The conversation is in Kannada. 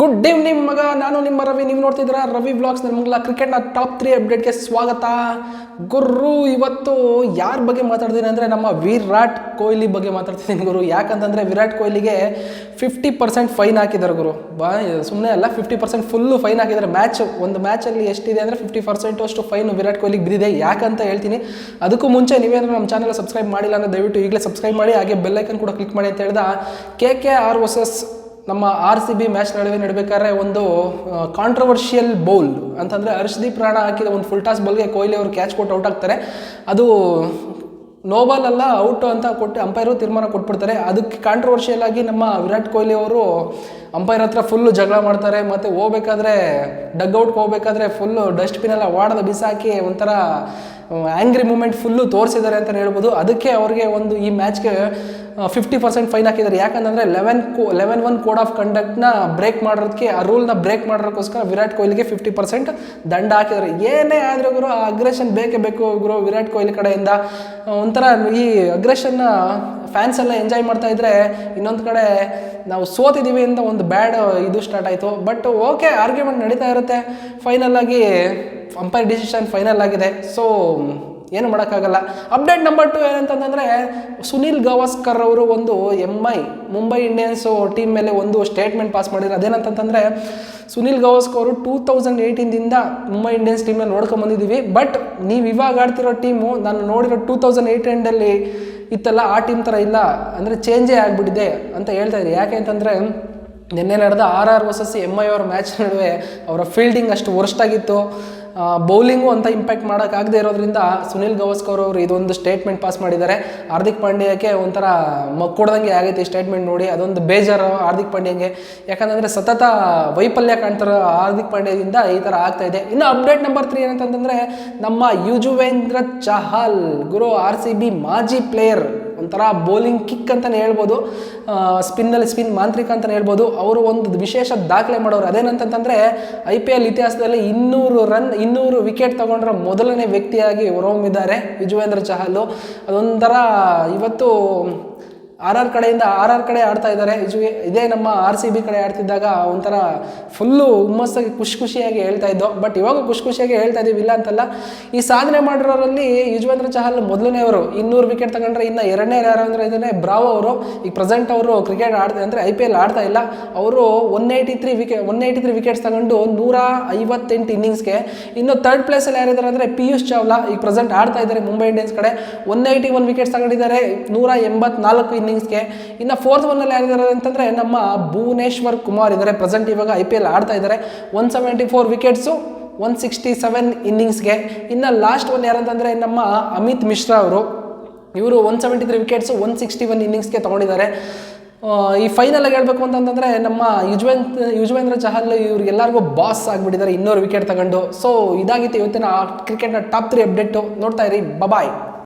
ಗುಡ್ ಈವ್ನಿಂಗ್ ಮಗ, ನಾನು ನಿಮ್ಮ ರವಿ. ನೀವು ನೋಡ್ತಿದ್ದೀರಾ ರವಿ ವ್ಲಾಗ್ಸ್. ನಿಮ್ಗೆಲ್ಲ ಕ್ರಿಕೆಟ್ನ ಟಾಪ್ 3 ಅಪ್ಡೇಟ್ಗೆ ಸ್ವಾಗತ. ಗುರು, ಇವತ್ತು ಯಾರ ಬಗ್ಗೆ ಮಾತಾಡ್ತೀನಿ ಅಂದರೆ ನಮ್ಮ ವಿರಾಟ್ ಕೊಹ್ಲಿ ಬಗ್ಗೆ ಮಾತಾಡ್ತಿದ್ದೀನಿ ಗುರು. ಯಾಕಂತಂದರೆ ವಿರಾಟ್ ಕೊಹ್ಲಿಗೆ 50% ಫೈನ್ ಹಾಕಿದ್ದಾರೆ ಗುರು. ಸುಮ್ಮನೆ ಅಲ್ಲ, 50% ಫುಲ್ಲು ಫೈನ್ ಹಾಕಿದ್ದಾರೆ. ಒಂದು ಮ್ಯಾಚಲ್ಲಿ ಎಷ್ಟಿದೆ ಅಂದರೆ 50% ಅಷ್ಟು ಫೈನ್ ವಿರಾಟ್ ಕೊಹ್ಲಿಗೆ ಬಿದ್ದಿದೆ. ಯಾಕಂತ ಹೇಳ್ತೀನಿ. ಅದಕ್ಕೂ ಮುಂಚೆ ನೀವೇನಾದರೂ ನಮ್ಮ ಚಾನಲ್ ಸಬ್ಸ್ಕ್ರೈಬ್ ಮಾಡಿಲ್ಲ ಅಂದರೆ ದಯವಿಟ್ಟು ಈಗಲೇ ಸಬ್ಸ್ಕ್ರೈಬ್ ಮಾಡಿ, ಹಾಗೆ ಬೆಲ್ಲೈಕನ್ ಕೂಡ ಕ್ಲಿಕ್ ಮಾಡಿ ಅಂತ ಹೇಳ್ದ. KKR ವರ್ಸಸ್ ನಮ್ಮ RCB ಮ್ಯಾಚ್ ನಡಬೇಕಾದ್ರೆ ಒಂದು ಕಾಂಟ್ರವರ್ಷಿಯಲ್ ಬೌಲ್ ಅಂತಂದರೆ ಹರ್ಷದೀಪ್ ರಾಣಾ ಹಾಕಿದ ಒಂದು ಫುಲ್ ಟಾಸ್ ಬಾಲ್ಗೆ ಕೊಹ್ಲಿ ಅವರು ಕ್ಯಾಚ್ ಕೊಟ್ಟು ಔಟ್ ಆಗ್ತಾರೆ. ಅದು ನೋಬಾಲ್ ಅಲ್ಲ, ಔಟ್ ಅಂತ ಕೊಟ್ಟು ಅಂಪೈರು ತೀರ್ಮಾನ ಕೊಟ್ಬಿಡ್ತಾರೆ. ಅದಕ್ಕೆ ಕಾಂಟ್ರವರ್ಷಿಯಲ್ ಆಗಿ ನಮ್ಮ ವಿರಾಟ್ ಕೊಹ್ಲಿ ಅವರು ಅಂಪೈರ್ ಹತ್ರ ಫುಲ್ಲು ಜಗಳ ಮಾಡ್ತಾರೆ. ಮತ್ತು ಹೋಗ್ಬೇಕಾದ್ರೆ ಡಗ್ಔಟ್ಗೆ ಹೋಗ್ಬೇಕಾದ್ರೆ ಫುಲ್ಲು ಡಸ್ಟ್ಬಿನೆಲ್ಲ ವಾಡದ ಬಿಸಾಕಿ ಒಂಥರ ಆ್ಯಂಗ್ರಿ ಮೂಮೆಂಟ್ ಫುಲ್ಲು ತೋರಿಸಿದ್ದಾರೆ ಅಂತಲೇ ಹೇಳ್ಬೋದು. ಅದಕ್ಕೆ ಅವ್ರಿಗೆ ಒಂದು ಈ ಮ್ಯಾಚ್ಗೆ 50% ಫೈನ್ ಹಾಕಿದ್ದಾರೆ. ಯಾಕಂತಂದರೆ 11-1 ಕೋಡ್ ಆಫ್ ಕಂಡಕ್ಟ್ನ ಬ್ರೇಕ್ ಮಾಡೋದಕ್ಕೆ, ಆ ರೂಲ್ನ ಬ್ರೇಕ್ ಮಾಡೋದಕ್ಕೋಸ್ಕರ ವಿರಾಟ್ ಕೊಹ್ಲಿಗೆ 50% ದಂಡ ಹಾಕಿದ್ದಾರೆ. ಏನೇ ಆದರೂ ಗುರು, ಆ ಅಗ್ರೆಷನ್ ಬೇಕೇ ಬೇಕು ಗುರು ವಿರಾಟ್ ಕೊಹ್ಲಿ ಕಡೆಯಿಂದ. ಒಂಥರ ಈ ಅಗ್ರೆಷನ್ನ ಫ್ಯಾನ್ಸ್ ಎಲ್ಲ ಎಂಜಾಯ್ ಮಾಡ್ತಾ ಇದ್ರೆ, ಇನ್ನೊಂದು ಕಡೆ ನಾವು ಸೋತಿದ್ದೀವಿ ಅಂತ ಒಂದು ಬ್ಯಾಡ್ ಇದು ಸ್ಟಾರ್ಟ್ ಆಯಿತು. ಬಟ್ ಓಕೆ, ಆರ್ಗ್ಯುಮೆಂಟ್ ನಡೀತಾ ಇರುತ್ತೆ. ಫೈನಲ್ ಆಗಿ ಅಂಪೈರ್ ಡಿಸಿಷನ್ ಫೈನಲ್ ಆಗಿದೆ. ಸೊ ಏನು ಮಾಡೋಕ್ಕಾಗಲ್ಲ. ಅಪ್ಡೇಟ್ ನಂಬರ್ 2 ಏನಂತಂದರೆ, ಸುನಿಲ್ ಗವಾಸ್ಕರ್ ಅವರು ಒಂದು ಮುಂಬೈ ಇಂಡಿಯನ್ಸು ಟೀಮ್ ಮೇಲೆ ಒಂದು ಸ್ಟೇಟ್ಮೆಂಟ್ ಪಾಸ್ ಮಾಡಿದ್ರು. ಅದೇನಂತಂದರೆ, ಸುನಿಲ್ ಗವಾಸ್ಕರ್ ಅವರು 2018ದಿಂದ ಮುಂಬೈ ಇಂಡಿಯನ್ಸ್ ಟೀಮ್ನ ನೋಡ್ಕೊಂಬಂದಿದ್ದೀವಿ. ಬಟ್ ನೀವು ಇವಾಗ ಆಡ್ತಿರೋ ಟೀಮು ನಾನು ನೋಡಿರೋ 2018 ಇತ್ತಲ್ಲ, ಆ ಟೀಮ್ ಥರ ಇಲ್ಲ, ಅಂದರೆ ಚೇಂಜೇ ಆಗಿಬಿಟ್ಟಿದೆ ಅಂತ ಹೇಳ್ತಾ ಇದ್ರಿ. ಯಾಕೆ ಅಂತಂದರೆ, ನಿನ್ನೆ ನಡೆದ RR ವರ್ಸಸ್ MI ಅವರ ಮ್ಯಾಚ್ ನಡುವೆ ಅವರ ಫೀಲ್ಡಿಂಗ್ ಅಷ್ಟು ವರ್ಸ್ಟಾಗಿತ್ತು. ಬೌಲಿಂಗು ಅಂತ ಇಂಪ್ಯಾಕ್ಟ್ ಮಾಡೋಕ್ಕಾಗದೇ ಇರೋದ್ರಿಂದ ಸುನಿಲ್ ಗವಾಸ್ಕರ್ ಅವರು ಇದೊಂದು ಸ್ಟೇಟ್ಮೆಂಟ್ ಪಾಸ್ ಮಾಡಿದ್ದಾರೆ. ಹಾರ್ದಿಕ್ ಪಾಂಡ್ಯಕ್ಕೆ ಒಂಥರ ಮಕ್ಕೂಡ್ದಂಗೆ ಆಗೈತೆ ಈ ಸ್ಟೇಟ್ಮೆಂಟ್ ನೋಡಿ. ಅದೊಂದು ಬೇಜಾರು ಹಾರ್ದಿಕ್ ಪಾಂಡ್ಯಂಗೆ. ಯಾಕಂತಂದರೆ ಸತತ ವೈಫಲ್ಯ ಕಾಣ್ತಾರೋ ಹಾರ್ದಿಕ್ ಪಾಂಡ್ಯದಿಂದ ಈ ಥರ ಆಗ್ತಾ ಇದೆ. ಇನ್ನು ಅಪ್ಡೇಟ್ ನಂಬರ್ 3 ಏನಂತಂದರೆ, ನಮ್ಮ ಯುಜುವೇಂದ್ರ ಚಹಲ್ ಗುರು, RCB ಮಾಜಿ ಪ್ಲೇಯರ್, ಒಂಥರ ಬೌಲಿಂಗ್ ಕಿಕ್ ಅಂತಲೇ ಹೇಳ್ಬೋದು, ಸ್ಪಿನ್ ಮಾಂತ್ರಿಕ ಅಂತಲೇ ಹೇಳ್ಬೋದು. ಅವರು ಒಂದು ವಿಶೇಷ ದಾಖಲೆ ಮಾಡೋರು. ಅದೇನಂತಂದರೆ, IPL ಇತಿಹಾಸದಲ್ಲಿ 200 ವಿಕೆಟ್ ತಗೊಂಡ್ರ ಮೊದಲನೇ ವ್ಯಕ್ತಿಯಾಗಿ ಹೊರಹೊಮ್ಮಿದ್ದಾರೆ ಯುಜುವೇಂದ್ರ ಚಹಲ್. ಅದೊಂಥರ ಇವತ್ತು RR ಕಡೆ ಆಡ್ತಾ ಇದ್ದಾರೆ. ಇದೇ ನಮ್ಮ RCB ಕಡೆ ಆಡ್ತಿದ್ದಾಗ ಒಂಥರ ಫುಲ್ಲು ಹುಮ್ಮಸ್ಸಾಗಿ ಖುಷಿಯಾಗಿ ಹೇಳ್ತಾ ಇದ್ದೋ. ಬಟ್ ಇವಾಗ ಖುಷಿಯಾಗಿ ಹೇಳ್ತಾ ಇದ್ದೀವಿ, ಇಲ್ಲ ಅಂತಲ್ಲ. ಈ ಸಾಧನೆ ಮಾಡಿರೋರಲ್ಲಿ ಯುಜುವೇಂದ್ರ ಚಹಲ್ ಮೊದಲನೇ ಅವರು. 200 ವಿಕೆಟ್ ತಗೊಂಡ್ರೆ ಇನ್ನು ಎರಡನೇ ಯಾರು ಅಂದರೆ ಇದನ್ನೇ ಬ್ರಾವೋ ಅವರು. ಈಗ ಪ್ರೆಸೆಂಟ್ ಅವರು ಕ್ರಿಕೆಟ್ ಅಂದರೆ IPL ಆಡ್ತಾ ಇಲ್ಲ. ಅವರು 183 ವಿಕೆಟ್ಸ್ ತಗೊಂಡು 158 ಇನ್ನಿಂಗ್ಸ್ಗೆ. ಇನ್ನು ಥರ್ಡ್ ಪ್ಲೇಸಲ್ಲಿ ಯಾರಿದ್ದಾರೆ ಅಂದರೆ ಪಿಯೂಷ್ ಚಾವ್ಲಾ, ಈಗ ಪ್ರೆಸೆಂಟ್ ಆಡ್ತಾ ಇದ್ದಾರೆ ಮುಂಬೈ ಇಂಡಿಯನ್ಸ್ ಕಡೆ. 181 ವಿಕೆಟ್ಸ್ ತಗೊಂಡಿದ್ದಾರೆ 184 ಇನ್ನಿಂಗ್ಸ್ಗೆ. ಇನ್ನು ಫೋರ್ತ್ ಒನ್ನಲ್ಲಿ ಯಾರಿದ್ದಾರೆ ಅಂತಂದರೆ ನಮ್ಮ ಭುವನೇಶ್ವರ್ ಕುಮಾರ್ ಇದ್ದಾರೆ. ಪ್ರೆಸೆಂಟ್ ಇವಾಗ IPL ಆಡ್ತಾ ಇದ್ದಾರೆ. 174 ವಿಕೆಟ್ಸು 167 ಇನ್ನಿಂಗ್ಸ್ಗೆ. ಇನ್ನು ಲಾಸ್ಟ್ ಒನ್ ಯಾರಂತಂದರೆ ನಮ್ಮ ಅಮಿತ್ ಮಿಶ್ರಾ ಅವರು. ಇವರು 173 ವಿಕೆಟ್ಸು 161 ಇನ್ನಿಂಗ್ಸ್ಗೆ ತೊಗೊಂಡಿದ್ದಾರೆ. ಈ ಫೈನಲ್ ಆಗಿ ಹೇಳ್ಬೇಕು ಅಂತಂದರೆ, ನಮ್ಮ ಯುಜುವೇಂದ್ರ ಚಹಲ್ ಇವ್ರಿಗೆಲ್ಲರಿಗೂ ಬಾಸ್ ಆಗಿಬಿಟ್ಟಿದ್ದಾರೆ 200 ವಿಕೆಟ್ ತಗೊಂಡು. ಸೊ ಇದಾಗಿತ್ತು ಇವತ್ತಿನ ಕ್ರಿಕೆಟ್ನ ಟಾಪ್ 3 ಅಪ್ಡೇಟು. ನೋಡ್ತಾ ಇರಿ, ಬಾಯ್.